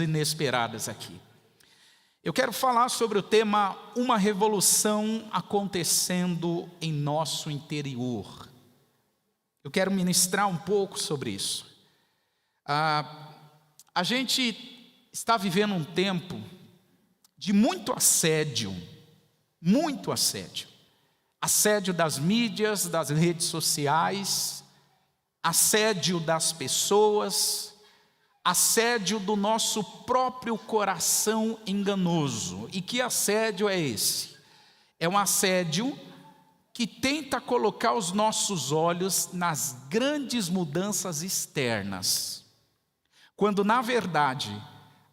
inesperadas aqui. Eu quero falar sobre o tema uma revolução acontecendo em nosso interior. Eu quero ministrar um pouco sobre isso. A gente está vivendo um tempo de muito assédio, assédio das mídias, das redes sociais, assédio das pessoas, assédio do nosso próprio coração enganoso. E que assédio é esse? É um assédio que tenta colocar os nossos olhos nas grandes mudanças externas, quando na verdade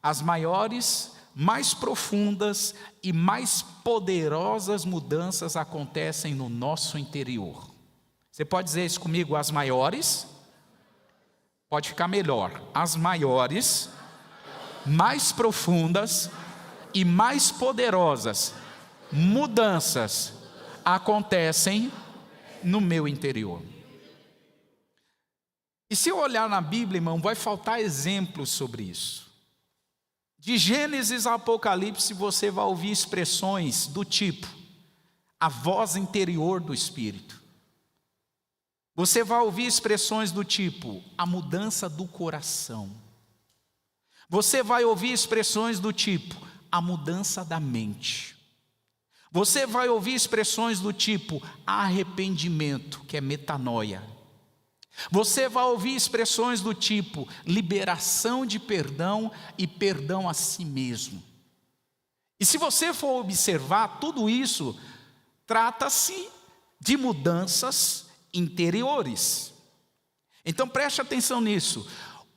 as maiores, mais profundas e mais poderosas mudanças acontecem no nosso interior. Você pode dizer isso comigo? As maiores, pode ficar melhor, as maiores, mais profundas e mais poderosas mudanças acontecem no meu interior. E se eu olhar na Bíblia, irmão, vai faltar exemplos sobre isso. De Gênesis a Apocalipse você vai ouvir expressões do tipo a voz interior do Espírito. Você vai ouvir expressões do tipo a mudança do coração. Você vai ouvir expressões do tipo a mudança da mente. Você vai ouvir expressões do tipo arrependimento, que é metanoia. Você vai ouvir expressões do tipo liberação de perdão e perdão a si mesmo. E se você for observar, tudo isso trata-se de mudanças interiores. Então preste atenção nisso.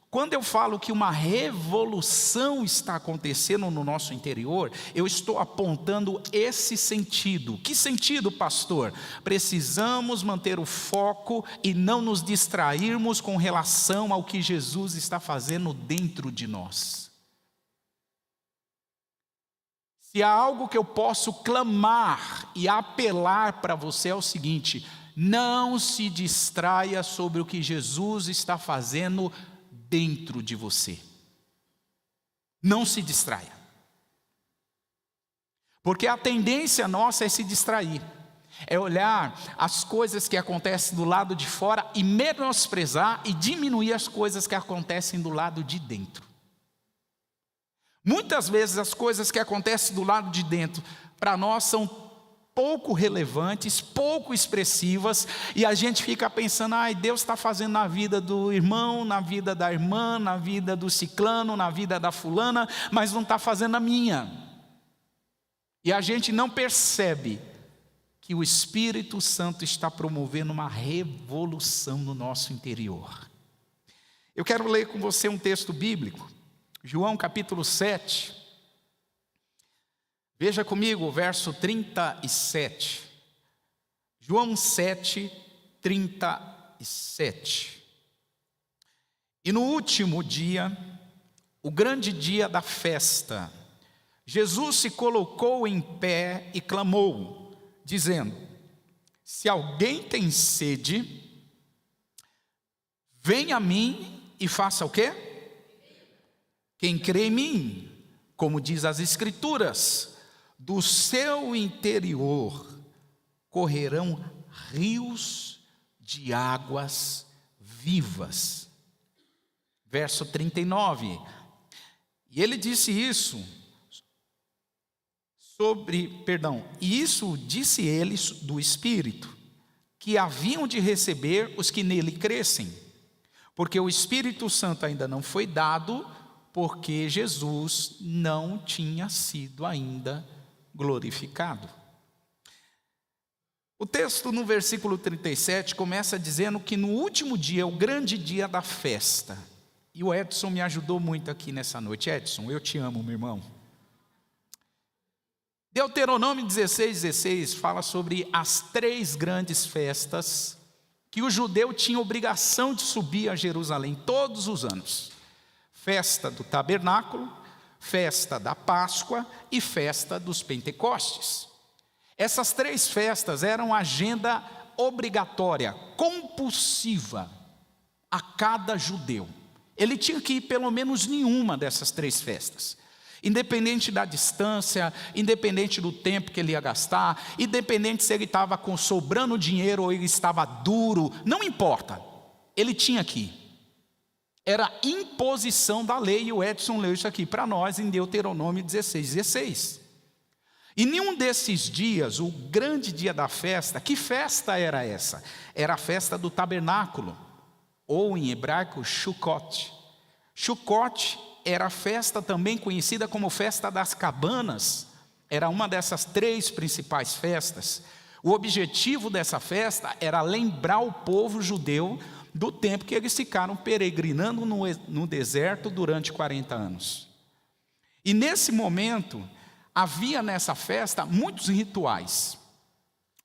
Quando eu falo que uma revolução está acontecendo no nosso interior, eu estou apontando esse sentido. Que sentido, pastor? Precisamos manter o foco e não nos distrairmos com relação ao que Jesus está fazendo dentro de nós. Se há algo que eu posso clamar e apelar para você é o seguinte: não se distraia sobre o que Jesus está fazendo dentro de você. Não se distraia. Porque a tendência nossa é se distrair. É olhar as coisas que acontecem do lado de fora e menosprezar e diminuir as coisas que acontecem do lado de dentro. Muitas vezes as coisas que acontecem do lado de dentro para nós são pouco relevantes, pouco expressivas, e a gente fica pensando, Deus está fazendo na vida do irmão, na vida da irmã, na vida do ciclano, na vida da fulana, mas não está fazendo na minha. E a gente não percebe que o Espírito Santo está promovendo uma revolução no nosso interior. Eu quero ler com você um texto bíblico, João capítulo 7, veja comigo o verso 37. João 7, 37. E no último dia, o grande dia da festa, Jesus se colocou em pé e clamou, dizendo: se alguém tem sede, venha a mim e faça o quê? Quem crê em mim, como diz as Escrituras, do seu interior correrão rios de águas vivas. Verso 39. E ele disse isso e isso disse ele do Espírito, que haviam de receber os que nele crescem, porque o Espírito Santo ainda não foi dado, porque Jesus não tinha sido ainda glorificado. O texto no versículo 37 começa dizendo que no último dia é o grande dia da festa. E o Edson me ajudou muito aqui nessa noite. Edson, eu te amo, meu irmão. Deuteronômio 16 fala sobre as 3 grandes festas que o judeu tinha obrigação de subir a Jerusalém todos os anos. Festa do tabernáculo, festa da Páscoa e festa dos Pentecostes. Essas 3 festas eram agenda obrigatória, compulsiva a cada judeu. Ele tinha que ir pelo menos em uma dessas 3 festas. Independente da distância, independente do tempo que ele ia gastar, independente se ele estava sobrando dinheiro ou ele estava duro, não importa, ele tinha que ir. Era imposição da lei, e o Edson leu isso aqui para nós em Deuteronômio 16:16. E nenhum desses dias, o grande dia da festa, que festa era essa? Era a festa do tabernáculo, ou em hebraico, Sukkot. Sukkot era a festa também conhecida como festa das cabanas, era uma dessas 3 principais festas. O objetivo dessa festa era lembrar o povo judeu do tempo que eles ficaram peregrinando no deserto durante 40 anos. E nesse momento, havia nessa festa muitos rituais,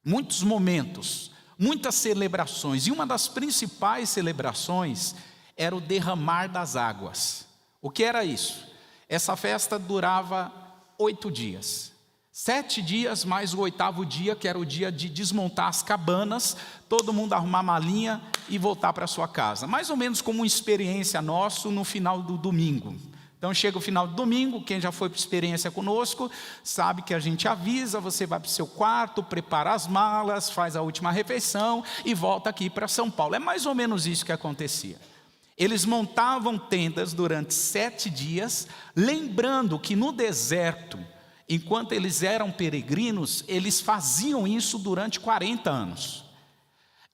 muitos momentos, muitas celebrações. E uma das principais celebrações era o derramar das águas. O que era isso? Essa festa durava 8 dias. 7 dias mais o 8º dia, que era o dia de desmontar as cabanas, todo mundo arrumar malinha e voltar para sua casa. Mais ou menos como uma experiência nossa no final do domingo. Então chega o final do domingo, quem já foi para experiência conosco, sabe que a gente avisa, você vai para o seu quarto, prepara as malas, faz a última refeição e volta aqui para São Paulo. É mais ou menos isso que acontecia. Eles montavam tendas durante 7 dias, lembrando que no deserto, enquanto eles eram peregrinos, eles faziam isso durante 40 anos.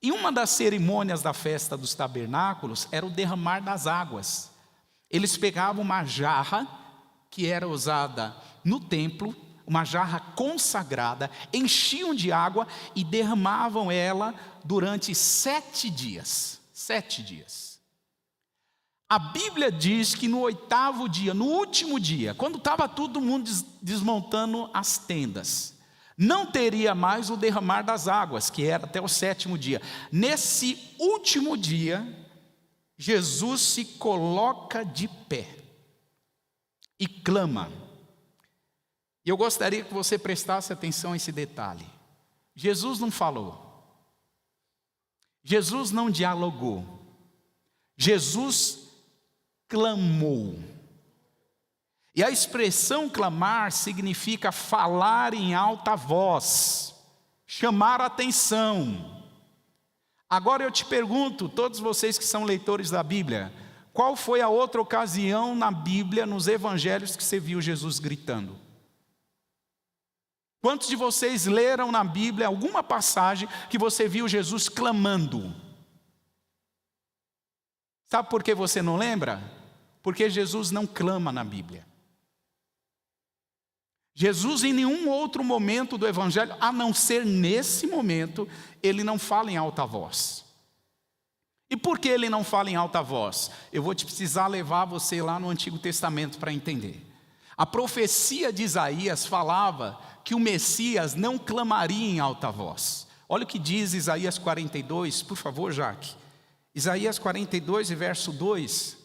E uma das cerimônias da festa dos tabernáculos era o derramar das águas. Eles pegavam uma jarra, que era usada no templo, uma jarra consagrada, enchiam de água e derramavam ela durante 7 dias. 7 dias. A Bíblia diz que no 8º dia, no último dia, quando estava todo mundo desmontando as tendas, não teria mais o derramar das águas, que era até o 7º dia. Nesse último dia, Jesus se coloca de pé e clama. E eu gostaria que você prestasse atenção a esse detalhe. Jesus não falou. Jesus não dialogou. Jesus clamou. E a expressão clamar significa falar em alta voz, chamar a atenção. Agora eu te pergunto, todos vocês que são leitores da Bíblia, qual foi a outra ocasião na Bíblia, nos evangelhos, que você viu Jesus gritando? Quantos de vocês leram na Bíblia alguma passagem que você viu Jesus clamando? Sabe por que você não lembra? Porque Jesus não clama na Bíblia. Jesus em nenhum outro momento do Evangelho, a não ser nesse momento, ele não fala em alta voz. E por que ele não fala em alta voz? Eu vou te precisar levar você lá no Antigo Testamento para entender. A profecia de Isaías falava que o Messias não clamaria em alta voz. Olha o que diz Isaías 42, por favor, Jaque. Isaías 42 e verso 2.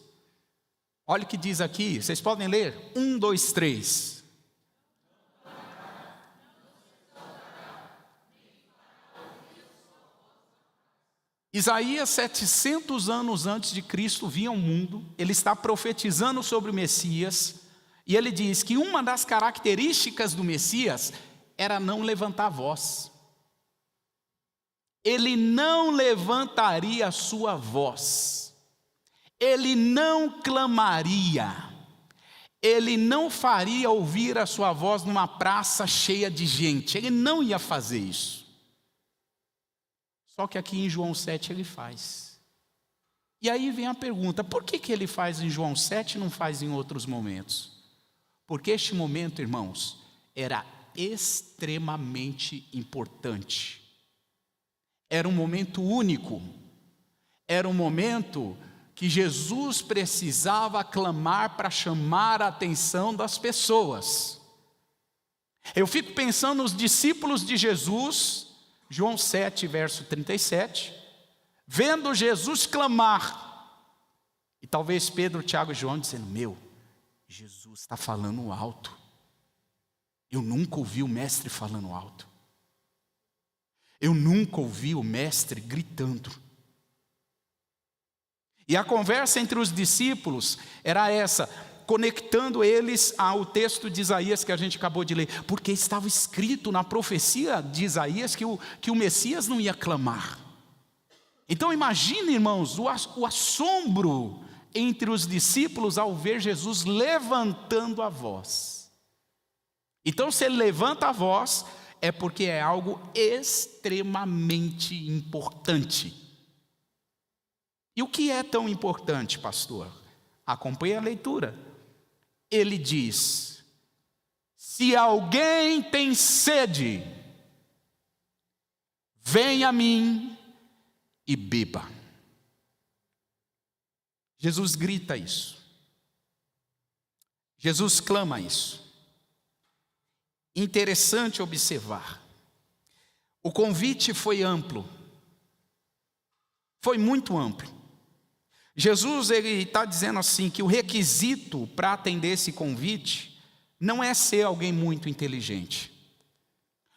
Olha o que diz aqui, vocês podem ler? 1, 2, 3. Isaías, 700 anos antes de Cristo vir ao mundo, ele está profetizando sobre o Messias, e ele diz que uma das características do Messias era não levantar a voz. Ele não levantaria a sua voz. Ele não clamaria, ele não faria ouvir a sua voz numa praça cheia de gente, ele não ia fazer isso. Só que aqui em João 7 ele faz. E aí vem a pergunta, por que ele faz em João 7 e não faz em outros momentos? Porque este momento, irmãos, era extremamente importante. Era um momento único, era um momento que Jesus precisava clamar para chamar a atenção das pessoas. Eu fico pensando nos discípulos de Jesus, João 7, verso 37, vendo Jesus clamar, e talvez Pedro, Tiago e João dizendo, Jesus está falando alto, eu nunca ouvi o mestre falando alto, eu nunca ouvi o mestre gritando. E a conversa entre os discípulos era essa, conectando eles ao texto de Isaías que a gente acabou de ler, porque estava escrito na profecia de Isaías que o Messias não ia clamar. Então imagine, irmãos, o assombro entre os discípulos ao ver Jesus levantando a voz. Então se ele levanta a voz, é porque é algo extremamente importante. E o que é tão importante, pastor? Acompanhe a leitura. Ele diz: se alguém tem sede, venha a mim e beba. Jesus grita isso. Jesus clama isso. Interessante observar. O convite foi amplo. Foi muito amplo. Jesus está dizendo assim que o requisito para atender esse convite não é ser alguém muito inteligente.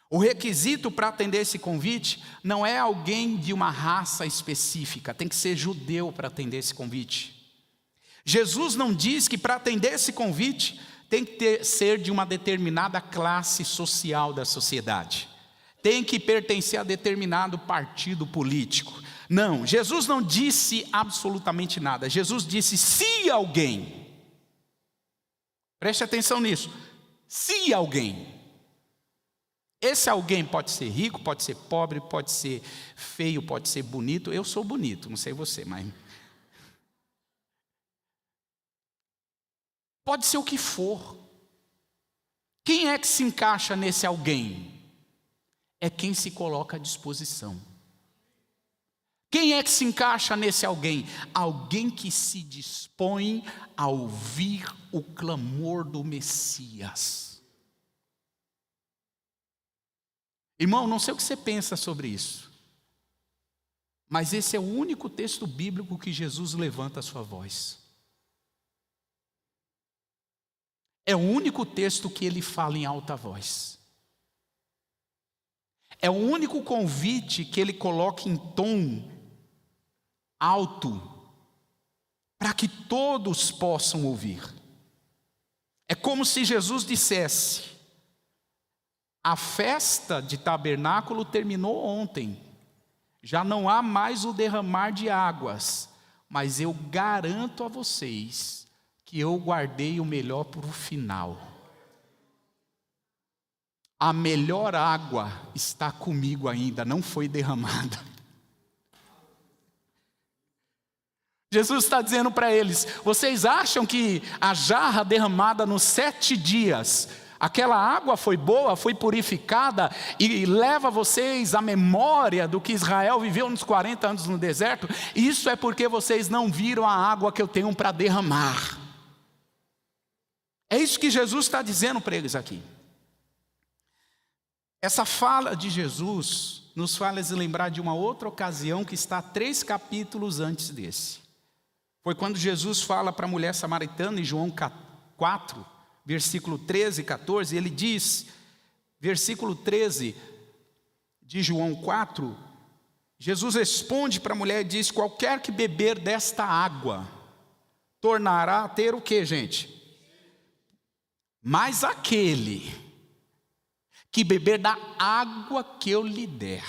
O requisito para atender esse convite não é alguém de uma raça específica, tem que ser judeu para atender esse convite. Jesus não diz que para atender esse convite tem que ser de uma determinada classe social da sociedade, tem que pertencer a determinado partido político. Não, Jesus não disse absolutamente nada. Jesus disse: se alguém, preste atenção nisso, se alguém, esse alguém pode ser rico, pode ser pobre, pode ser feio, pode ser bonito. Eu sou bonito, não sei você, mas pode ser o que for. Quem é que se encaixa nesse alguém? É quem se coloca à disposição. Quem é que se encaixa nesse alguém? Alguém que se dispõe a ouvir o clamor do Messias. Irmão, não sei o que você pensa sobre isso, mas esse é o único texto bíblico que Jesus levanta a sua voz. É o único texto que ele fala em alta voz. É o único convite que ele coloca em tom alto, para que todos possam ouvir. É como se Jesus dissesse: a festa de tabernáculo terminou ontem, já não há mais o derramar de águas, mas eu garanto a vocês que eu guardei o melhor para o final. A melhor água está comigo ainda, não foi derramada. Jesus está dizendo para eles: vocês acham que a jarra derramada nos 7 dias, aquela água foi boa, foi purificada e leva vocês à memória do que Israel viveu nos 40 anos no deserto? Isso é porque vocês não viram a água que eu tenho para derramar. É isso que Jesus está dizendo para eles aqui. Essa fala de Jesus nos faz lembrar de uma outra ocasião que está 3 capítulos antes desse. Foi quando Jesus fala para a mulher samaritana em João 4, versículo 13 e 14, ele diz, versículo 13 de João 4, Jesus responde para a mulher e diz: qualquer que beber desta água, tornará a ter o que, gente? Mas aquele que beber da água que eu lhe der,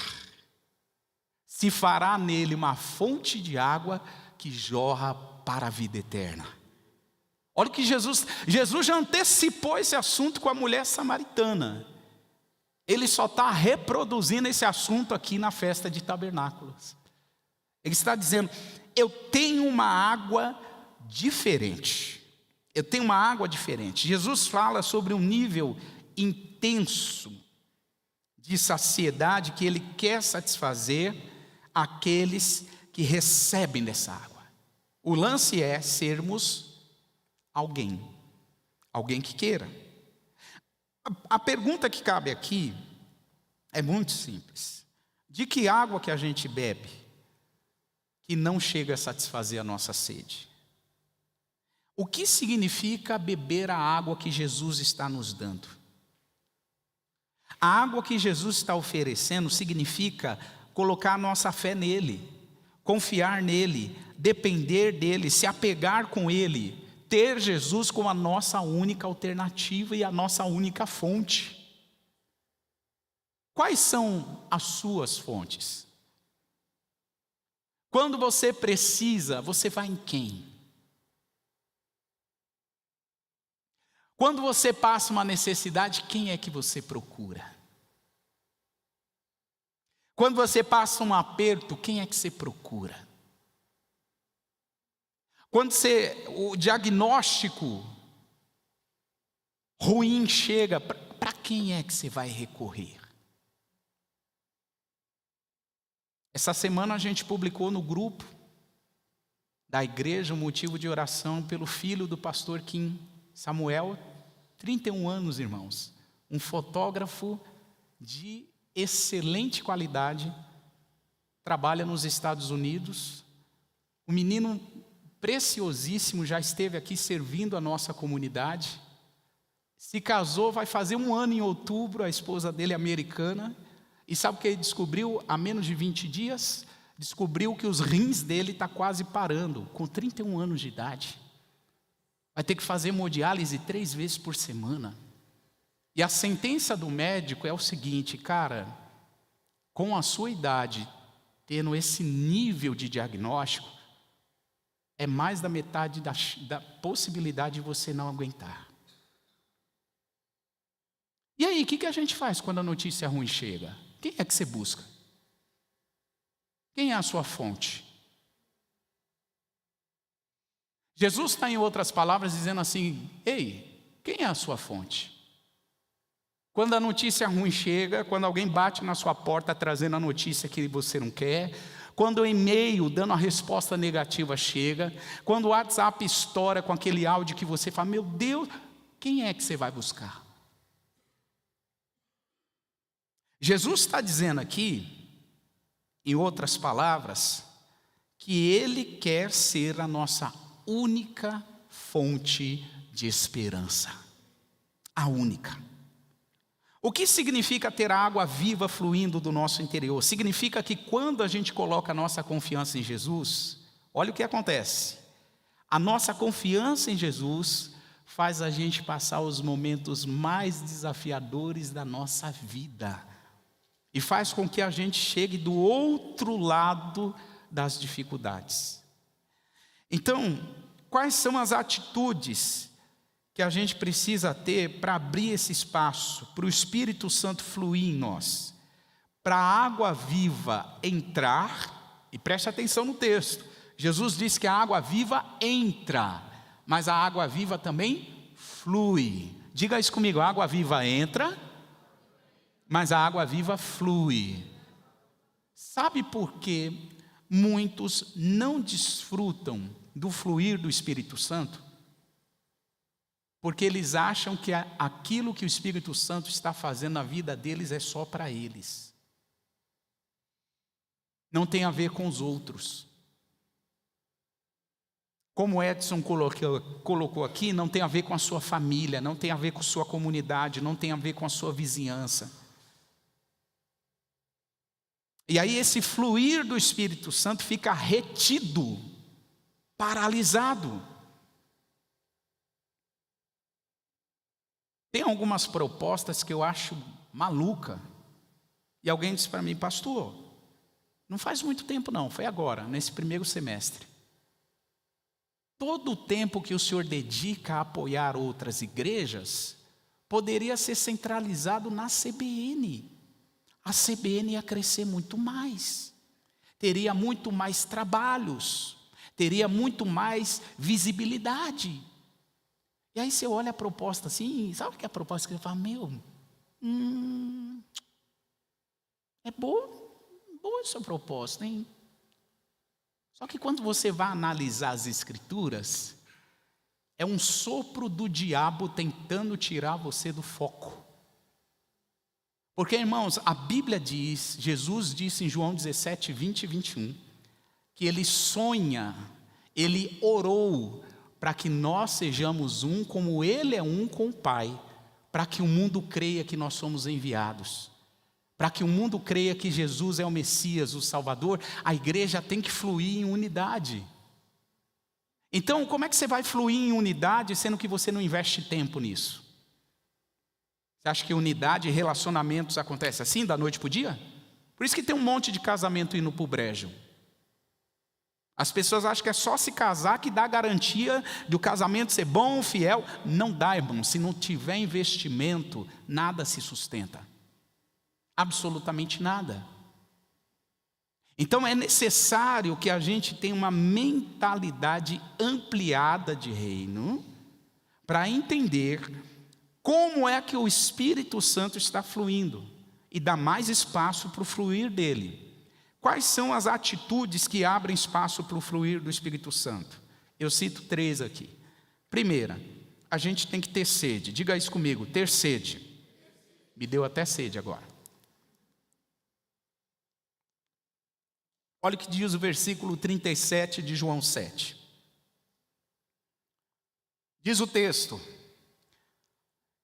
se fará nele uma fonte de água que jorra para a vida eterna. Olha que Jesus já antecipou esse assunto com a mulher samaritana. Ele só está reproduzindo esse assunto aqui na festa de tabernáculos. Ele está dizendo: eu tenho uma água diferente. Eu tenho uma água diferente. Jesus fala sobre um nível intenso de saciedade que ele quer satisfazer aqueles que recebem dessa água. O lance é sermos alguém que queira. A pergunta que cabe aqui é muito simples: de que água que a gente bebe que não chega a satisfazer a nossa sede? O que significa beber a água que Jesus está nos dando? A água que Jesus está oferecendo significa colocar a nossa fé nele, confiar nele, depender dele, se apegar com ele, ter Jesus como a nossa única alternativa e a nossa única fonte. Quais são as suas fontes? Quando você precisa, você vai em quem? Quando você passa uma necessidade, quem é que você procura? Quando você passa um aperto, quem é que você procura? Quando o diagnóstico ruim chega, para quem é que você vai recorrer? Essa semana a gente publicou no grupo da igreja um motivo de oração pelo filho do pastor Kim Samuel, 31 anos, irmãos. Um fotógrafo de excelente qualidade, trabalha nos Estados Unidos. Um menino preciosíssimo, já esteve aqui servindo a nossa comunidade. Se casou, vai fazer 1 ano em outubro, a esposa dele é americana. E sabe o que ele descobriu há menos de 20 dias? Descobriu que os rins dele estão quase parando, com 31 anos de idade. Vai ter que fazer hemodiálise 3 vezes por semana. E a sentença do médico é o seguinte, cara, com a sua idade, tendo esse nível de diagnóstico, é mais da metade da possibilidade de você não aguentar. E aí, o que a gente faz quando a notícia ruim chega? Quem é que você busca? Quem é a sua fonte? Jesus está, em outras palavras, dizendo assim, ei, quem é a sua fonte? Quando a notícia ruim chega, quando alguém bate na sua porta trazendo a notícia que você não quer, quando o e-mail dando a resposta negativa chega, quando o WhatsApp estoura com aquele áudio que você fala, meu Deus, quem é que você vai buscar? Jesus está dizendo aqui, em outras palavras, que Ele quer ser a nossa única fonte de esperança. A única. O que significa ter a água viva fluindo do nosso interior? Significa que quando a gente coloca a nossa confiança em Jesus, olha o que acontece. A nossa confiança em Jesus faz a gente passar os momentos mais desafiadores da nossa vida. E faz com que a gente chegue do outro lado das dificuldades. Então, quais são as atitudes que a gente precisa ter para abrir esse espaço, para o Espírito Santo fluir em nós? Para a água viva entrar, e preste atenção no texto, Jesus disse que a água viva entra, mas a água viva também flui. Diga isso comigo, a água viva entra, mas a água viva flui. Sabe por que muitos não desfrutam do fluir do Espírito Santo? Porque eles acham que aquilo que o Espírito Santo está fazendo na vida deles é só para eles. Não tem a ver com os outros. Como Edson colocou aqui, não tem a ver com a sua família, não tem a ver com a sua comunidade, não tem a ver com a sua vizinhança. E aí esse fluir do Espírito Santo fica retido, paralisado. Tem algumas propostas que eu acho maluca. E alguém disse para mim, pastor, não faz muito tempo não, foi agora, nesse primeiro semestre. Todo o tempo que o senhor dedica a apoiar outras igrejas, poderia ser centralizado na CBN. A CBN ia crescer muito mais, teria muito mais trabalhos, teria muito mais visibilidade. E aí você olha a proposta assim, sabe o que é a proposta que você fala, é boa essa proposta, hein? Só que quando você vai analisar as escrituras, é um sopro do diabo tentando tirar você do foco. Porque, irmãos, a Bíblia diz, Jesus disse em João 17, 20 e 21, que Ele sonha, Ele orou para que nós sejamos um como Ele é um com o Pai, para que o mundo creia que nós somos enviados, para que o mundo creia que Jesus é o Messias, o Salvador, a igreja tem que fluir em unidade. Então, como é que você vai fluir em unidade, sendo que você não investe tempo nisso? Você acha que unidade e relacionamentos acontecem assim, da noite para o dia? Por isso que tem um monte de casamento indo para o brejo. As pessoas acham que é só se casar que dá garantia de o casamento ser bom, fiel. Não dá, irmão. Se não tiver investimento, nada se sustenta. Absolutamente nada. Então é necessário que a gente tenha uma mentalidade ampliada de reino para entender como é que o Espírito Santo está fluindo e dar mais espaço para o fluir dele. Quais são as atitudes que abrem espaço para o fluir do Espírito Santo? Eu cito 3 aqui. Primeira, a gente tem que ter sede. Diga isso comigo, ter sede. Me deu até sede agora. Olha o que diz o versículo 37 de João 7. Diz o texto: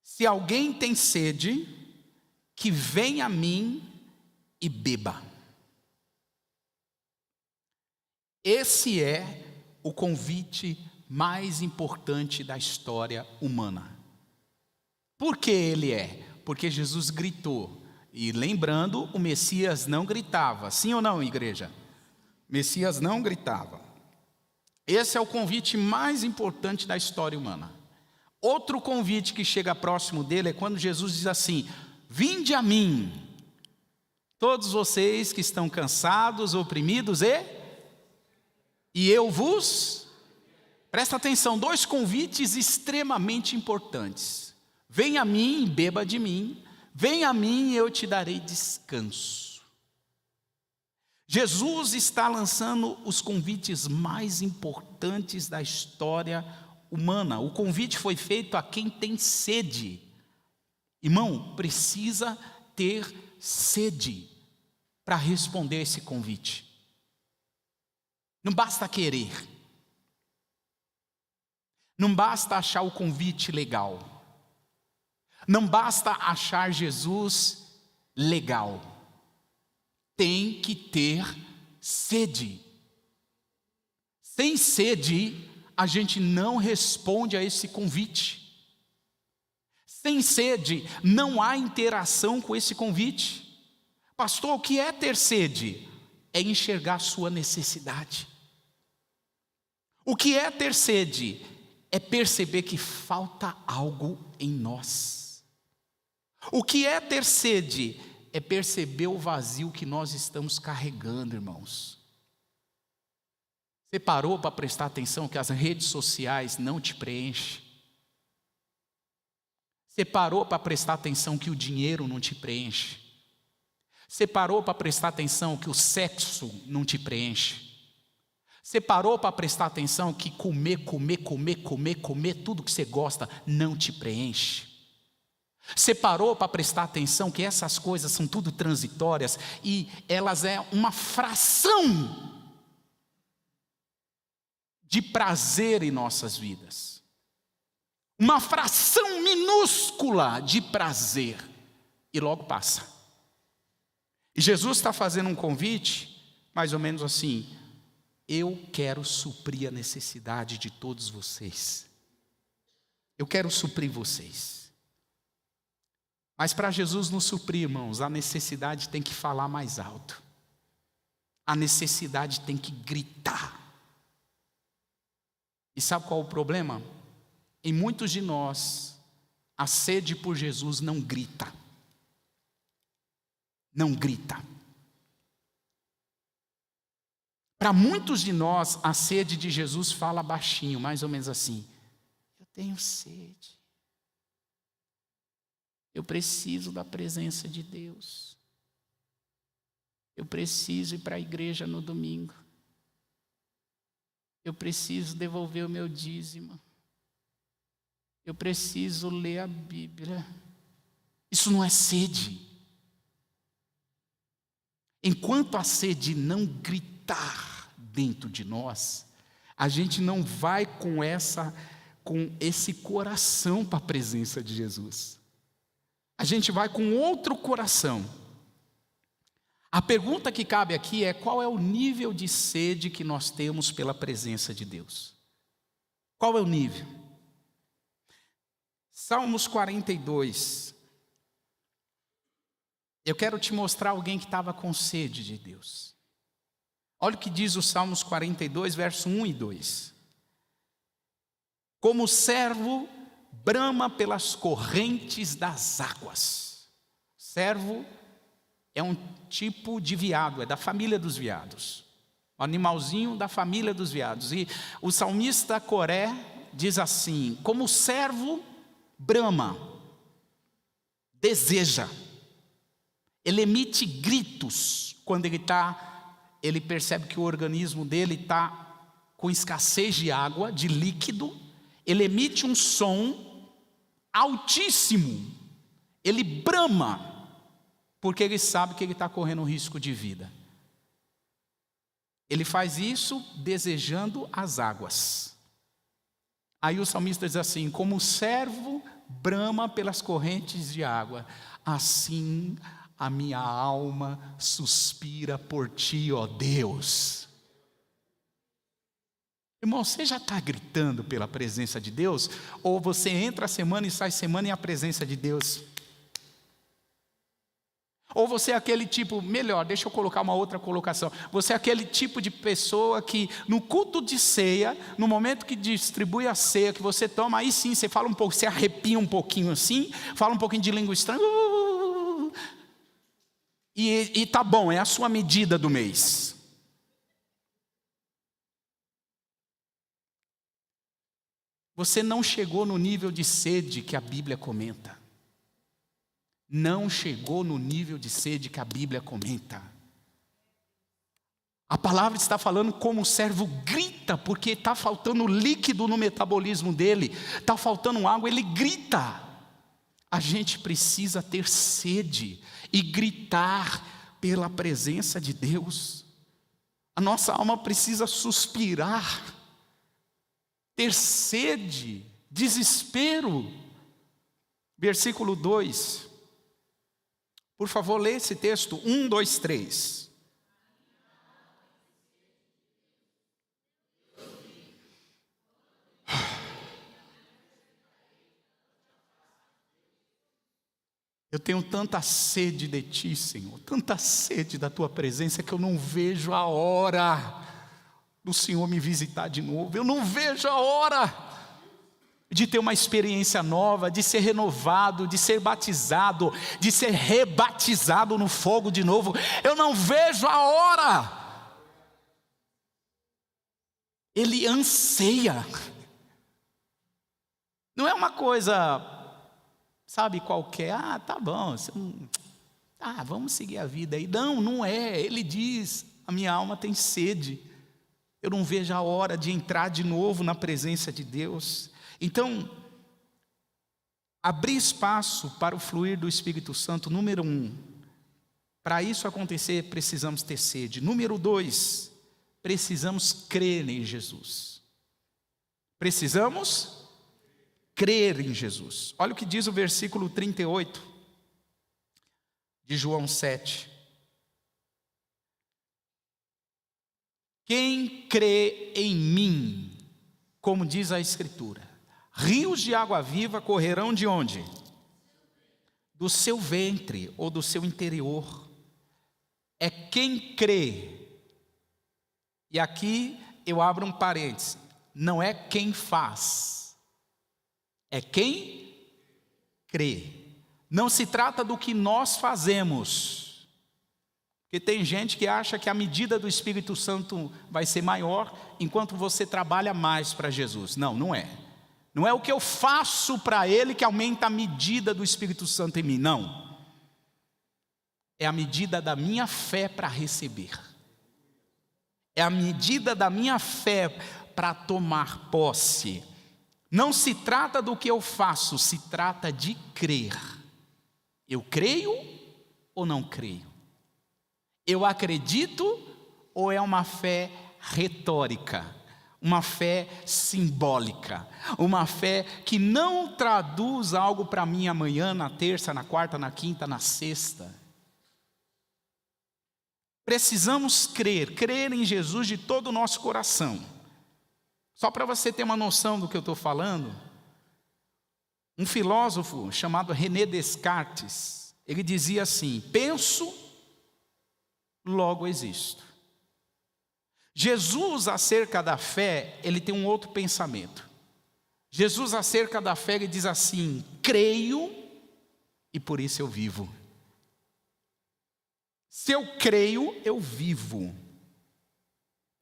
se alguém tem sede, que venha a mim e beba. Esse é o convite mais importante da história humana. Por que ele é? Porque Jesus gritou. E lembrando, o Messias não gritava. Sim ou não, igreja? Messias não gritava. Esse é o convite mais importante da história humana. Outro convite que chega próximo dele é quando Jesus diz assim: vinde a mim, todos vocês que estão cansados, oprimidos, e eu vos... Presta atenção, 2 convites extremamente importantes. Venha a mim e beba de mim. Venha a mim e eu te darei descanso. Jesus está lançando os convites mais importantes da história humana. O convite foi feito a quem tem sede. Irmão, precisa ter sede para responder esse convite. Não basta querer. Não basta achar o convite legal. Não basta achar Jesus legal. Tem que ter sede. Sem sede, a gente não responde a esse convite. Sem sede, não há interação com esse convite. Pastor, o que é ter sede? É enxergar a sua necessidade. O que é ter sede? É perceber que falta algo em nós. O que é ter sede? É perceber o vazio que nós estamos carregando, irmãos. Você parou para prestar atenção que as redes sociais não te preenchem? Você parou para prestar atenção que o dinheiro não te preenche? Você parou para prestar atenção que o sexo não te preenche? Você parou para prestar atenção que comer tudo que você gosta não te preenche? Você parou para prestar atenção que essas coisas são tudo transitórias e elas é uma fração de prazer em nossas vidas. Uma fração minúscula de prazer e logo passa. E Jesus está fazendo um convite mais ou menos assim: eu quero suprir a necessidade de todos vocês. Eu quero suprir vocês. Mas para Jesus nos suprir, irmãos, a necessidade tem que falar mais alto. A necessidade tem que gritar. E sabe qual é o problema? Em muitos de nós, a sede por Jesus não grita. Não grita. Para muitos de nós, a sede de Jesus fala baixinho, mais ou menos assim: eu tenho sede. Eu preciso da presença de Deus. Eu preciso ir para a igreja no domingo. Eu preciso devolver o meu dízimo. Eu preciso ler a Bíblia. Isso não é sede. Enquanto a sede não gritar dentro de nós, a gente não vai com esse coração para a presença de Jesus. A gente vai com outro coração. A pergunta que cabe aqui é: qual é o nível de sede que nós temos pela presença de Deus? Qual é o nível? Salmos 42. Eu quero te mostrar alguém que estava com sede de Deus. Olha o que diz o Salmos 42, verso 1 e 2. Como o servo brama pelas correntes das águas. Servo é um tipo de veado, é da família dos veados. Um animalzinho da família dos veados. E o salmista Coré diz assim: como o servo brama, deseja, ele emite gritos quando ele percebe que o organismo dele está com escassez de água, de líquido. Ele emite um som altíssimo, ele brama, porque ele sabe que ele está correndo um risco de vida. Ele faz isso desejando as águas. Aí o salmista diz assim: como o servo brama pelas correntes de água, assim a minha alma suspira por ti, ó Deus. Irmão, você já está gritando pela presença de Deus? Ou você entra a semana e sai semana em a presença de Deus? Ou você é aquele tipo, melhor, deixa eu colocar uma outra colocação. Você é aquele tipo de pessoa que no culto de ceia, no momento que distribui a ceia, que você toma, aí sim você fala um pouco, você arrepia um pouquinho assim, fala um pouquinho de língua estranha, e tá bom, é a sua medida do mês. Você não chegou no nível de sede que a Bíblia comenta. Não chegou no nível de sede que a Bíblia comenta. A palavra está falando como o servo grita, porque está faltando líquido no metabolismo dele, está faltando água, ele grita. A gente precisa ter sede e gritar pela presença de Deus. A nossa alma precisa suspirar, ter sede, desespero. Versículo 2. Por favor, lê esse texto. 1, 2, 3. Eu tenho tanta sede de ti, Senhor, tanta sede da tua presença, que eu não vejo a hora do Senhor me visitar de novo. Eu não vejo a hora de ter uma experiência nova, de ser renovado, de ser batizado, de ser rebatizado no fogo de novo. Eu não vejo a hora. Ele anseia. Não é uma coisa, sabe, qualquer. Tá bom, vamos seguir a vida aí. Não, não é. Ele diz: a minha alma tem sede. Eu não vejo a hora de entrar de novo na presença de Deus. Então, abrir espaço para o fluir do Espírito Santo, número 1. Para isso acontecer, precisamos ter sede. Número 2, precisamos crer em Jesus. Precisamos crer em Jesus. Olha o que diz o versículo 38 de João 7. Quem crê em mim, como diz a Escritura, rios de água viva correrão de onde? Do seu ventre ou do seu interior. É quem crê. E aqui eu abro um parênteses. Não é quem faz. É quem crê. Não se trata do que nós fazemos. Porque tem gente que acha que a medida do Espírito Santo vai ser maior enquanto você trabalha mais para Jesus. Não, não é. Não é o que eu faço para Ele que aumenta a medida do Espírito Santo em mim. Não. É a medida da minha fé para receber. É a medida da minha fé para tomar posse. Não se trata do que eu faço, se trata de crer. Eu creio ou não creio? Eu acredito ou é uma fé retórica? Uma fé simbólica? Uma fé que não traduz algo para mim amanhã, na terça, na quarta, na quinta, na sexta? Precisamos crer em Jesus de todo o nosso coração. Só para você ter uma noção do que eu estou falando, um filósofo chamado René Descartes, ele dizia assim: penso, logo existo. Jesus, acerca da fé, ele tem um outro pensamento. Jesus, acerca da fé, ele diz assim: creio e por isso eu vivo. Se eu creio, eu vivo.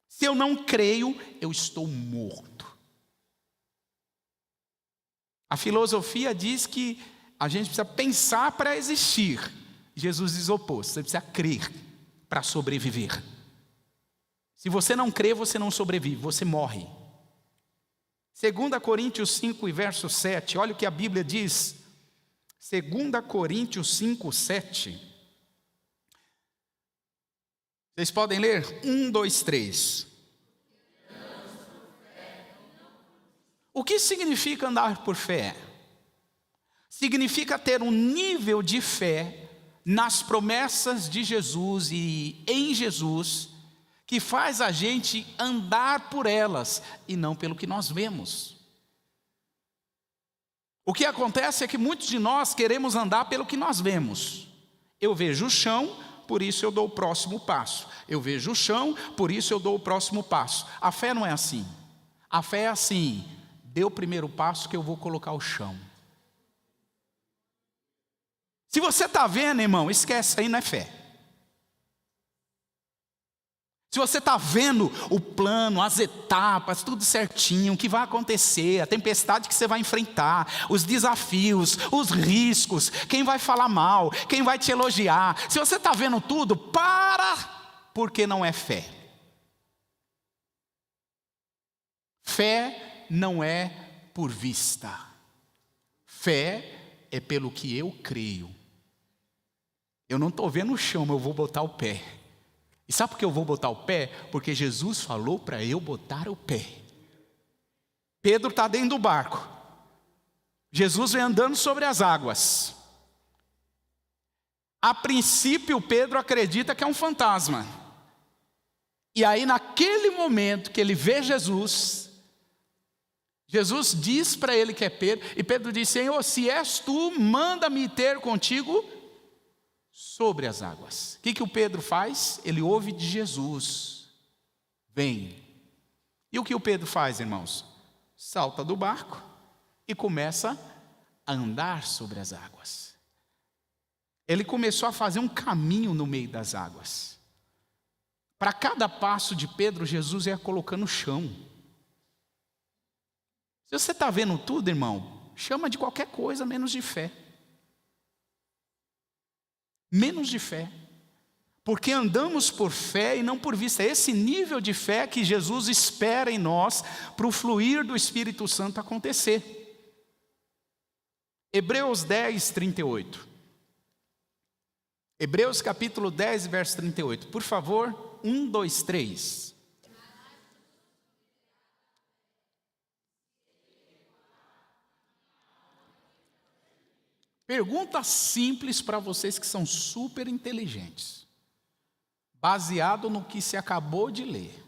Se eu não creio, eu estou morto. A filosofia diz que a gente precisa pensar para existir. Jesus diz o oposto: você precisa crer para sobreviver. Se você não crê, você não sobrevive, você morre. 2 Coríntios 5 e verso 7, olha o que a Bíblia diz. 2 Coríntios 5, 7. Vocês podem ler? 1, 2, 3. O que significa andar por fé? Significa ter um nível de fé nas promessas de Jesus e em Jesus, que faz a gente andar por elas e não pelo que nós vemos. O que acontece é que muitos de nós queremos andar pelo que nós vemos. Eu vejo o chão, por isso eu dou o próximo passo. Eu vejo o chão, por isso eu dou o próximo passo. A fé não é assim. A fé é assim: dê o primeiro passo que eu vou colocar o chão. Se você está vendo, irmão, esquece, aí não é fé. Se você está vendo o plano, as etapas, tudo certinho, o que vai acontecer, a tempestade que você vai enfrentar, os desafios, os riscos, quem vai falar mal, quem vai te elogiar. Se você está vendo tudo, porque não é fé. Fé não é por vista. Fé é pelo que eu creio. Eu não estou vendo o chão, mas eu vou botar o pé. E sabe por que eu vou botar o pé? Porque Jesus falou para eu botar o pé. Pedro está dentro do barco. Jesus vem andando sobre as águas. A princípio, Pedro acredita que é um fantasma. E aí, naquele momento que ele vê Jesus, Jesus diz para ele que é Pedro. E Pedro diz: Senhor, se és tu, manda-me ter contigo sobre as águas. O que o Pedro faz? Ele ouve de Jesus: vem. E o que o Pedro faz, irmãos? Salta do barco e começa a andar sobre as águas. Ele começou a fazer um caminho no meio das águas. Para cada passo de Pedro, Jesus ia colocando chão. Se você está vendo tudo, irmão, chama de qualquer coisa menos de fé. Menos de fé. Porque andamos por fé e não por vista. É esse nível de fé que Jesus espera em nós para o fluir do Espírito Santo acontecer. Hebreus 10, 38. Hebreus capítulo 10, verso 38. Por favor, 1, 2, 3. Pergunta simples para vocês que são super inteligentes, baseado no que se acabou de ler.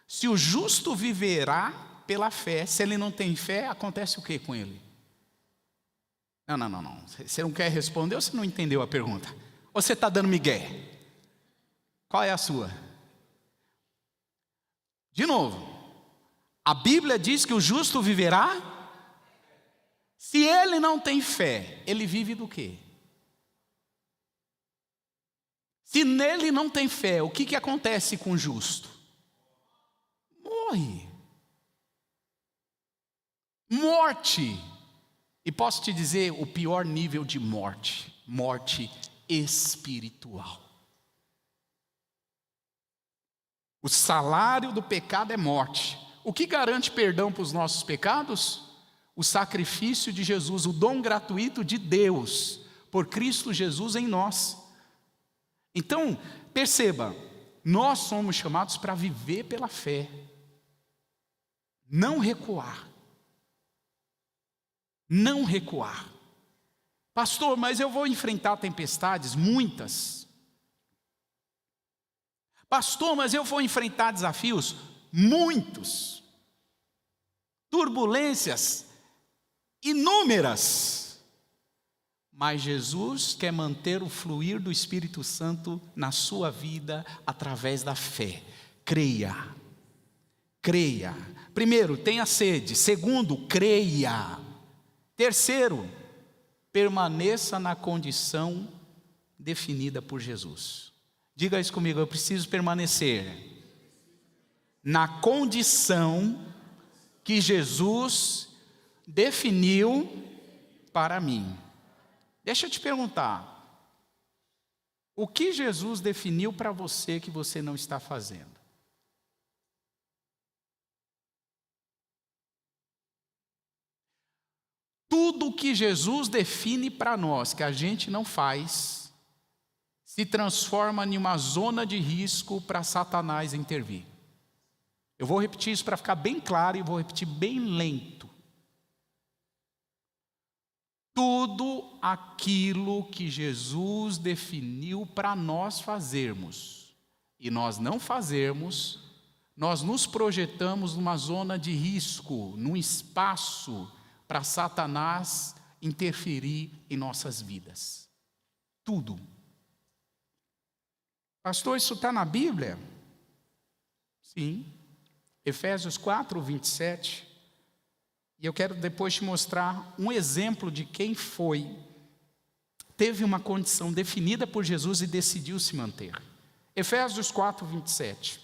Se o justo viverá pela fé, se ele não tem fé, acontece o que com ele? Não. Você não quer responder ou você não entendeu a pergunta? Ou você está dando migué? Qual é a sua? De novo, a Bíblia diz que o justo viverá. Se ele não tem fé, ele vive do quê? Se nele não tem fé, o que acontece com o justo? Morre. Morte. E posso te dizer o pior nível de morte: morte espiritual. O salário do pecado é morte. O que garante perdão para os nossos pecados? O sacrifício de Jesus, o dom gratuito de Deus, por Cristo Jesus em nós. Então, perceba, nós somos chamados para viver pela fé, não recuar. Não recuar. Pastor, mas eu vou enfrentar tempestades, muitas. Pastor, mas eu vou enfrentar desafios, muitos. turbulências inúmeras. Mas Jesus quer manter o fluir do Espírito Santo na sua vida através da fé. Creia. Creia. Primeiro, tenha sede. Segundo, creia. Terceiro, permaneça na condição definida por Jesus. Diga isso comigo, eu preciso permanecer na condição que Jesus definiu para mim. Deixa eu te perguntar, o que Jesus definiu para você que você não está fazendo? Tudo que Jesus define para nós que a gente não faz, se transforma em uma zona de risco para Satanás intervir. Eu vou repetir isso para ficar bem claro e vou repetir bem lento. Tudo aquilo que Jesus definiu para nós fazermos e nós não fazermos, nós nos projetamos numa zona de risco, num espaço para Satanás interferir em nossas vidas. Tudo. Pastor, isso está na Bíblia? Sim. Efésios 4, 27. E eu quero depois te mostrar um exemplo de quem teve uma condição definida por Jesus e decidiu se manter. Efésios 4, 27.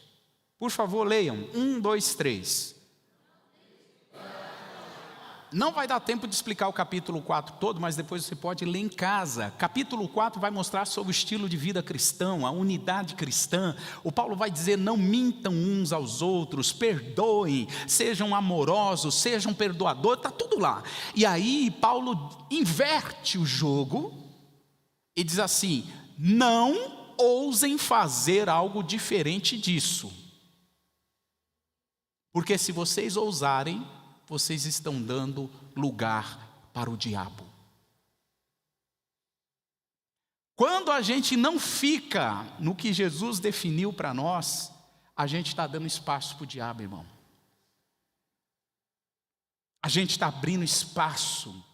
Por favor, leiam. 1, 2, 3. Não vai dar tempo de explicar o capítulo 4 todo, mas depois você pode ler em casa. Capítulo 4 vai mostrar sobre o estilo de vida cristão, a unidade cristã. O Paulo vai dizer, não mintam uns aos outros, perdoem, sejam amorosos, sejam perdoadores, está tudo lá. E aí Paulo inverte o jogo e diz assim, não ousem fazer algo diferente disso. Porque se vocês ousarem, vocês estão dando lugar para o diabo. Quando a gente não fica no que Jesus definiu para nós, a gente está dando espaço para o diabo, irmão. A gente está abrindo espaço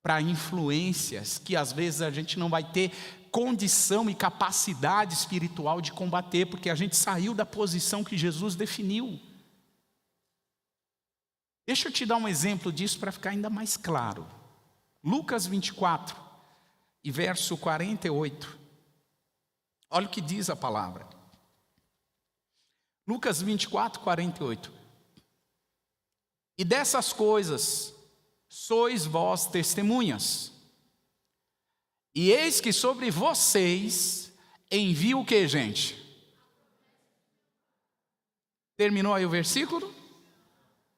para influências que às vezes a gente não vai ter condição e capacidade espiritual de combater, porque a gente saiu da posição que Jesus definiu. Deixa eu te dar um exemplo disso para ficar ainda mais claro. Lucas 24, e verso 48. Olha o que diz a palavra. Lucas 24, 48. E dessas coisas sois vós testemunhas. E eis que sobre vocês envio o que, gente? Terminou aí o versículo?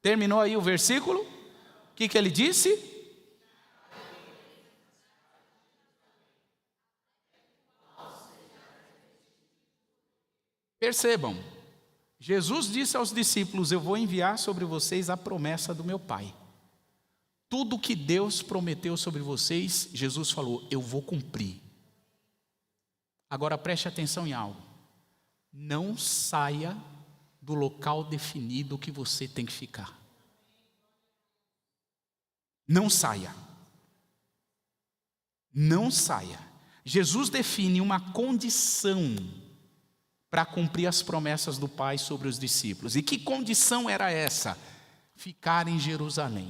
Terminou aí o versículo? O que ele disse? Percebam, Jesus disse aos discípulos, eu vou enviar sobre vocês a promessa do meu Pai. Tudo que Deus prometeu sobre vocês, Jesus falou, eu vou cumprir. Agora preste atenção em algo. Não saia do local definido que você tem que ficar. Não saia. Não saia. Jesus define uma condição para cumprir as promessas do Pai sobre os discípulos. E que condição era essa? Ficar em Jerusalém.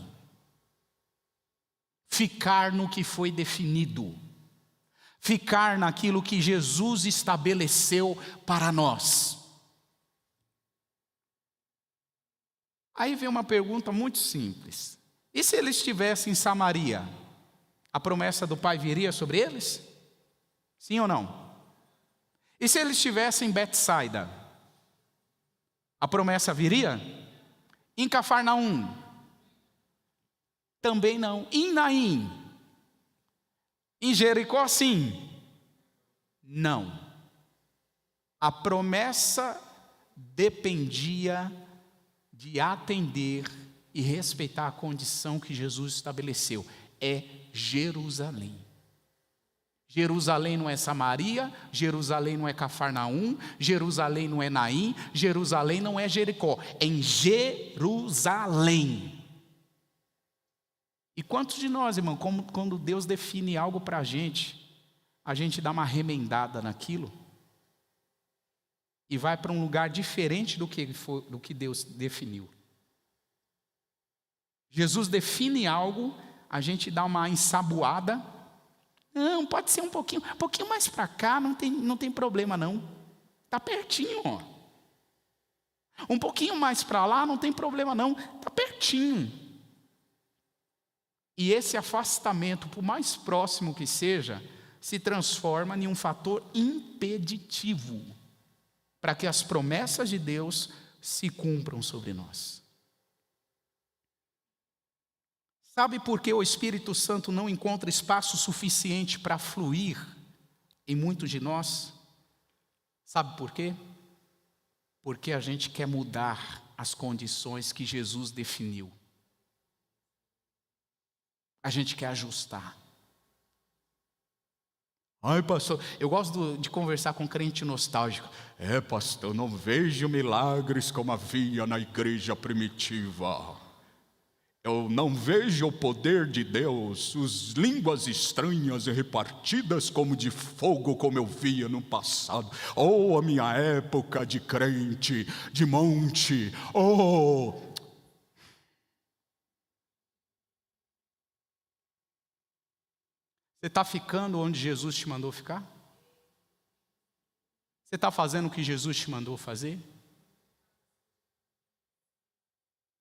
Ficar no que foi definido. Ficar naquilo que Jesus estabeleceu para nós. Aí vem uma pergunta muito simples. E se eles estivessem em Samaria? A promessa do Pai viria sobre eles? Sim ou não? E se eles estivessem em Betsaida? A promessa viria? Em Cafarnaum? Também não. Em Naim? Em Jericó, sim? Não. A promessa dependia de atender e respeitar a condição que Jesus estabeleceu. É Jerusalém. Jerusalém não é Samaria, Jerusalém não é Cafarnaum, Jerusalém não é Naim, Jerusalém não é Jericó, é em Jerusalém. E quantos de nós, irmão, quando Deus define algo para a gente dá uma remendada naquilo e vai para um lugar diferente do que Deus definiu. Jesus define algo, a gente dá uma ensaboada. Não, pode ser um pouquinho mais para cá, não tem problema não. Está pertinho, ó. Um pouquinho mais para lá, não tem problema não, está pertinho. E esse afastamento, por mais próximo que seja, se transforma em um fator impeditivo para que as promessas de Deus se cumpram sobre nós. Sabe por que o Espírito Santo não encontra espaço suficiente para fluir em muitos de nós? Sabe por quê? Porque a gente quer mudar as condições que Jesus definiu. A gente quer ajustar. Ai, pastor, eu gosto de conversar com crente nostálgico. Pastor, eu não vejo milagres como havia na igreja primitiva. Eu não vejo o poder de Deus, as línguas estranhas e repartidas como de fogo, como eu via no passado. Oh, a minha época de crente, de monte, oh! Você está ficando onde Jesus te mandou ficar? Você está fazendo o que Jesus te mandou fazer?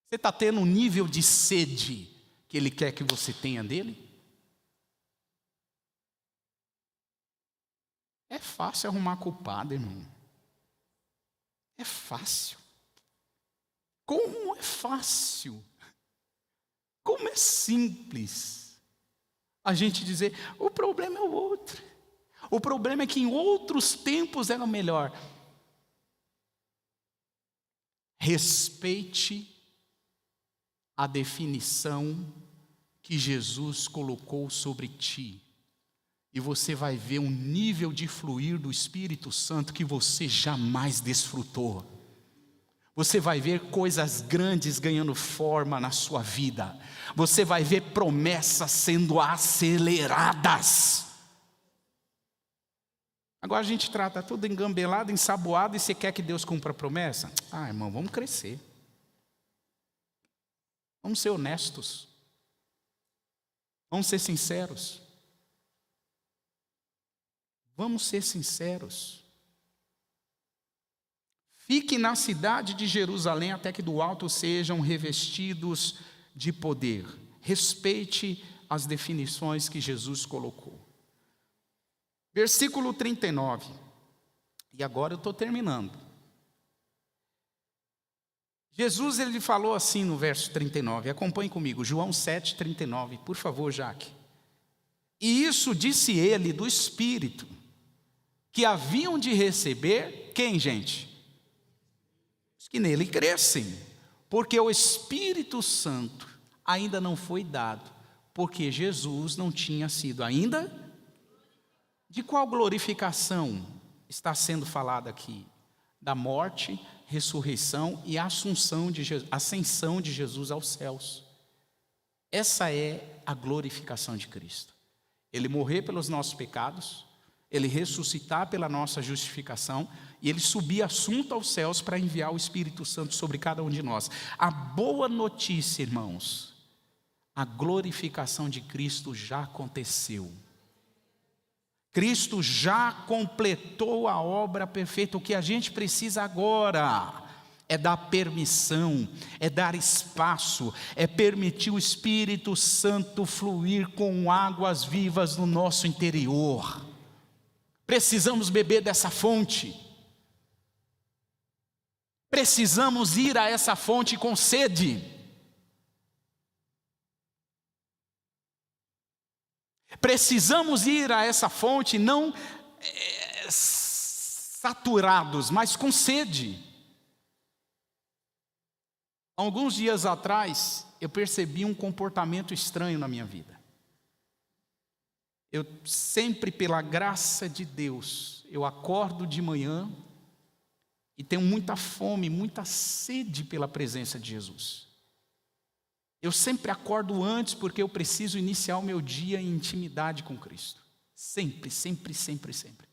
Você está tendo um nível de sede que Ele quer que você tenha dele? É fácil arrumar culpado, irmão. É fácil. Como é fácil. Como é simples a gente dizer, o problema é o outro. O problema é que em outros tempos era melhor. Respeite a definição que Jesus colocou sobre ti. E você vai ver um nível de fluir do Espírito Santo que você jamais desfrutou. Você vai ver coisas grandes ganhando forma na sua vida. Você vai ver promessas sendo aceleradas. Agora a gente trata tudo engambelado, ensaboado, e você quer que Deus cumpra a promessa? Ah, irmão, vamos crescer. Vamos ser honestos. Vamos ser sinceros. Vamos ser sinceros. Fique na cidade de Jerusalém até que do alto sejam revestidos de poder. Respeite as definições que Jesus colocou. Versículo 39. E agora eu estou terminando. Jesus, ele falou assim no verso 39, acompanhe comigo, João 7, 39, por favor, Jaque. E isso disse ele do Espírito, que haviam de receber, quem, gente? Os que nele crescem, porque o Espírito Santo ainda não foi dado, porque Jesus não tinha sido ainda. De qual glorificação está sendo falada aqui? Da morte, ressurreição e ascensão de Jesus aos céus. Essa é a glorificação de Cristo. Ele morrer pelos nossos pecados, Ele ressuscitar pela nossa justificação e Ele subir assunto aos céus para enviar o Espírito Santo sobre cada um de nós. A boa notícia, irmãos, a glorificação de Cristo já aconteceu. Cristo já completou a obra perfeita. O que a gente precisa agora é dar permissão, é dar espaço, é permitir o Espírito Santo fluir com águas vivas no nosso interior. Precisamos beber dessa fonte. Precisamos ir a essa fonte com sede. Precisamos ir a essa fonte não saturados, mas com sede. Alguns dias atrás, eu percebi um comportamento estranho na minha vida. Eu sempre, pela graça de Deus, eu acordo de manhã e tenho muita fome, muita sede pela presença de Jesus. Eu sempre acordo antes porque eu preciso iniciar o meu dia em intimidade com Cristo. Sempre, sempre, sempre, sempre.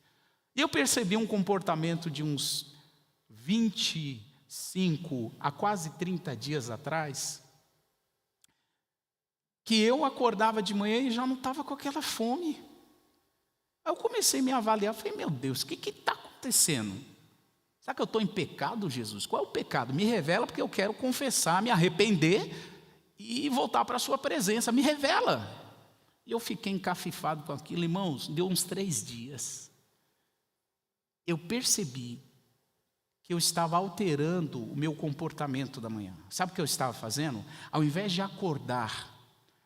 E eu percebi um comportamento de uns 25 a quase 30 dias atrás, que eu acordava de manhã e já não estava com aquela fome. Aí eu comecei a me avaliar, falei, meu Deus, o que está acontecendo? Será que eu estou em pecado, Jesus? Qual é o pecado? Me revela, porque eu quero confessar, me arrepender e voltar para a sua presença, me revela. E eu fiquei encafifado com aquilo, irmãos, deu uns 3 dias. Eu percebi que eu estava alterando o meu comportamento da manhã. Sabe o que eu estava fazendo? Ao invés de acordar,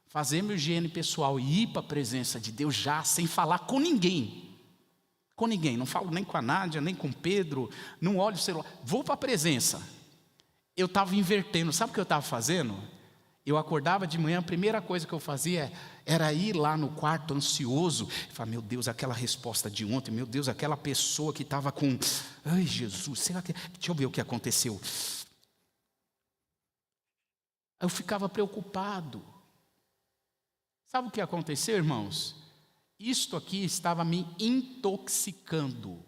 fazer minha higiene pessoal e ir para a presença de Deus já, sem falar com ninguém. Com ninguém, não falo nem com a Nádia, nem com o Pedro, não olho o celular, vou para a presença. Eu estava invertendo, sabe o que eu estava fazendo? Eu acordava de manhã, a primeira coisa que eu fazia era ir lá no quarto ansioso, e falar, meu Deus, aquela resposta de ontem, meu Deus, aquela pessoa que estava com, ai Jesus, será que, deixa eu ver o que aconteceu. Eu ficava preocupado. Sabe o que aconteceu, irmãos? Isto aqui estava me intoxicando.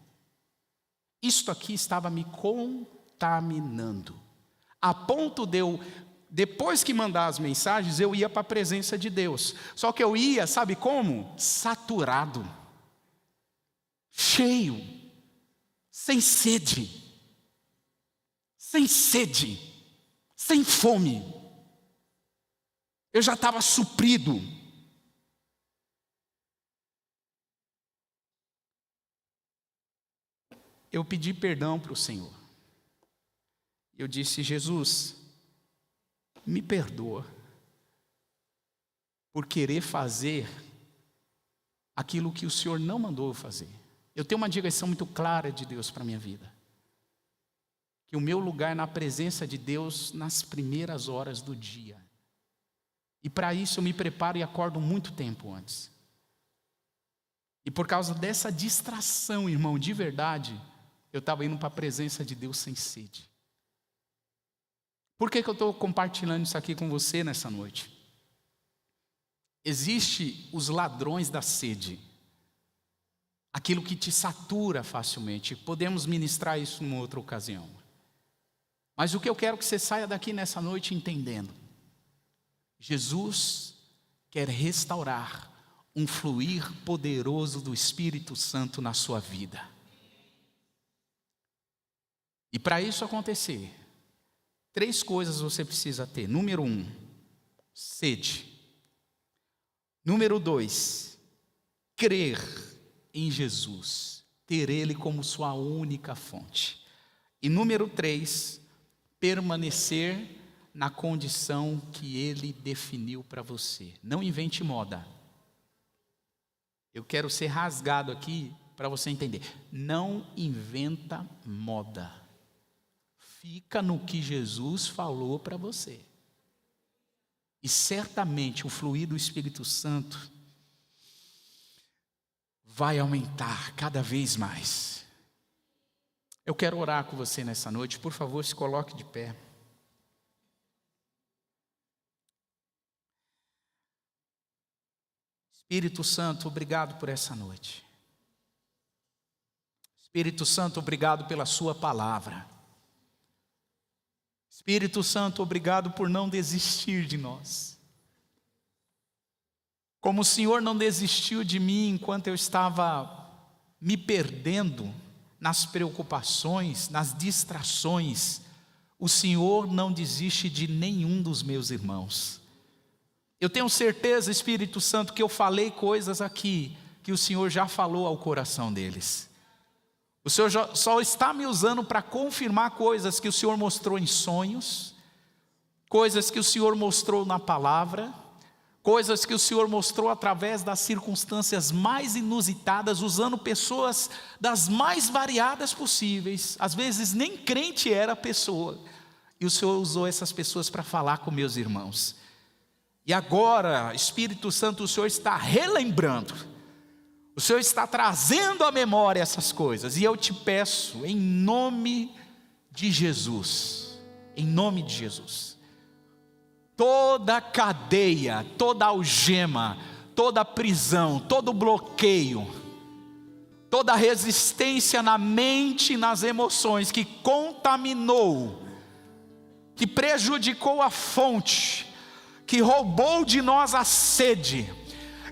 Isto aqui estava me contaminando. A ponto de eu, depois que mandar as mensagens, eu ia para a presença de Deus. Só que eu ia, sabe como? Saturado. Cheio. Sem sede. Sem sede. Sem fome. Eu já estava suprido. Eu pedi perdão para o Senhor. Eu disse, Jesus, me perdoa por querer fazer aquilo que o Senhor não mandou eu fazer. Eu tenho uma direção muito clara de Deus para a minha vida. Que o meu lugar é na presença de Deus nas primeiras horas do dia. E para isso eu me preparo e acordo muito tempo antes. E por causa dessa distração, irmão, de verdade, eu estava indo para a presença de Deus sem sede. Por que eu estou compartilhando isso aqui com você nessa noite? Existem os ladrões da sede. Aquilo que te satura facilmente. Podemos ministrar isso numa outra ocasião. Mas o que eu quero que você saia daqui nessa noite entendendo. Jesus quer restaurar um fluir poderoso do Espírito Santo na sua vida. E para isso acontecer, 3 coisas você precisa ter. Número 1, sede. Número 2, crer em Jesus. Ter Ele como sua única fonte. E número 3, permanecer na condição que Ele definiu para você. Não invente moda. Eu quero ser rasgado aqui para você entender. Não inventa moda. Fica no que Jesus falou para você. E certamente o fluir do Espírito Santo vai aumentar cada vez mais. Eu quero orar com você nessa noite. Por favor, se coloque de pé. Espírito Santo, obrigado por essa noite. Espírito Santo, obrigado pela sua palavra. Espírito Santo, obrigado por não desistir de nós. Como o Senhor não desistiu de mim enquanto eu estava me perdendo nas preocupações, nas distrações, o Senhor não desiste de nenhum dos meus irmãos. Eu tenho certeza, Espírito Santo, que eu falei coisas aqui que o Senhor já falou ao coração deles. O Senhor só está me usando para confirmar coisas que o Senhor mostrou em sonhos, coisas que o Senhor mostrou na palavra, coisas que o Senhor mostrou através das circunstâncias mais inusitadas, usando pessoas das mais variadas possíveis. Às vezes nem crente era a pessoa, e o Senhor usou essas pessoas para falar com meus irmãos. E agora, Espírito Santo, o Senhor está relembrando O Senhor está trazendo à memória essas coisas. E eu te peço, em nome de Jesus, em nome de Jesus, toda cadeia, toda algema, toda prisão, todo bloqueio, toda resistência na mente e nas emoções que contaminou, que prejudicou a fonte, que roubou de nós a sede,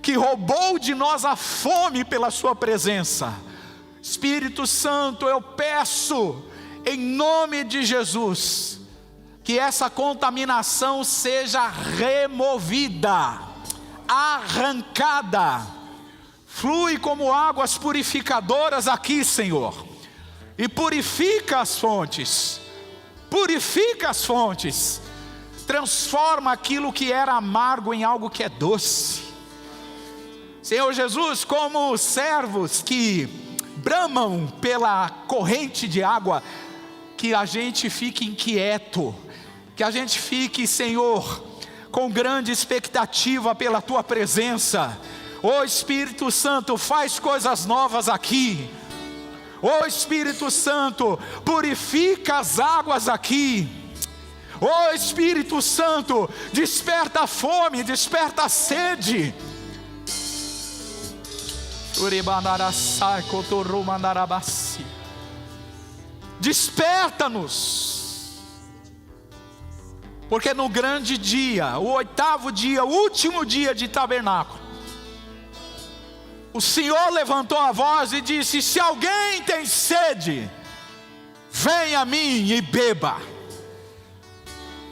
que roubou de nós a fome pela sua presença. Espírito Santo, eu peço, em nome de Jesus, que essa contaminação seja removida, arrancada. Flui como águas purificadoras aqui, Senhor, e purifica as fontes, transforma aquilo que era amargo em algo que é doce. Senhor Jesus, como servos que bramam pela corrente de água, que a gente fique inquieto, que a gente fique, Senhor, com grande expectativa pela Tua presença. Ó Espírito Santo, faz coisas novas aqui. Ó Espírito Santo, purifica as águas aqui. Ó Espírito Santo, desperta a fome, desperta a sede. Desperta-nos, porque no grande dia, o 8º dia, o último dia de tabernáculo, o Senhor levantou a voz e disse: se alguém tem sede, venha a mim e beba.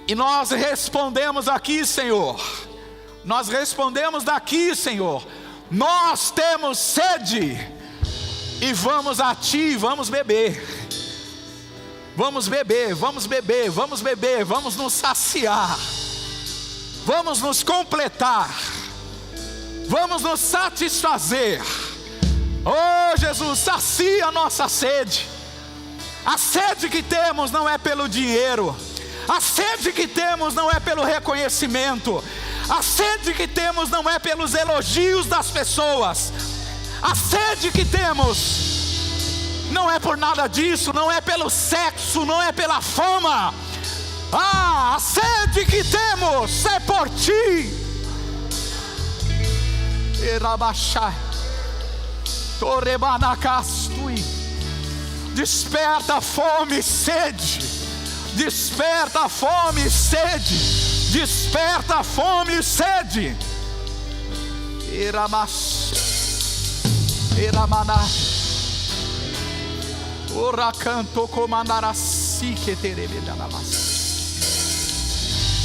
E nós respondemos aqui, Senhor, nós respondemos daqui, Senhor, nós temos sede, e vamos a Ti, vamos beber. Vamos beber, vamos beber, vamos beber, vamos nos saciar, vamos nos completar, vamos nos satisfazer. Oh Jesus, sacia a nossa sede. A sede que temos não é pelo dinheiro, a sede que temos não é pelo reconhecimento, a sede que temos não é pelos elogios das pessoas, a sede que temos não é por nada disso, não é pelo sexo, não é pela fama. A sede que temos é por Ti. Desperta a fome e sede, desperta a fome e sede, desperta a fome e sede.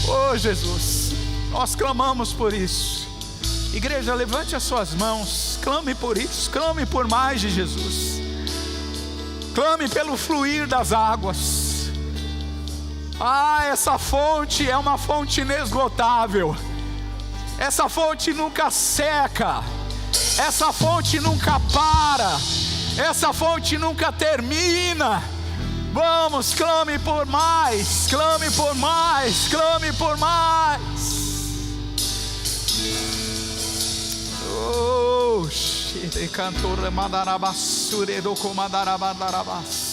Oh Jesus, nós clamamos por isso. Igreja, levante as suas mãos, clame por isso, clame por mais de Jesus, clame pelo fluir das águas. Essa fonte é uma fonte inesgotável, essa fonte nunca seca, essa fonte nunca para, essa fonte nunca termina. Vamos, clame por mais, clame por mais, clame por mais. Oh, Shire cantor mandarabassure do comandarabandarabass.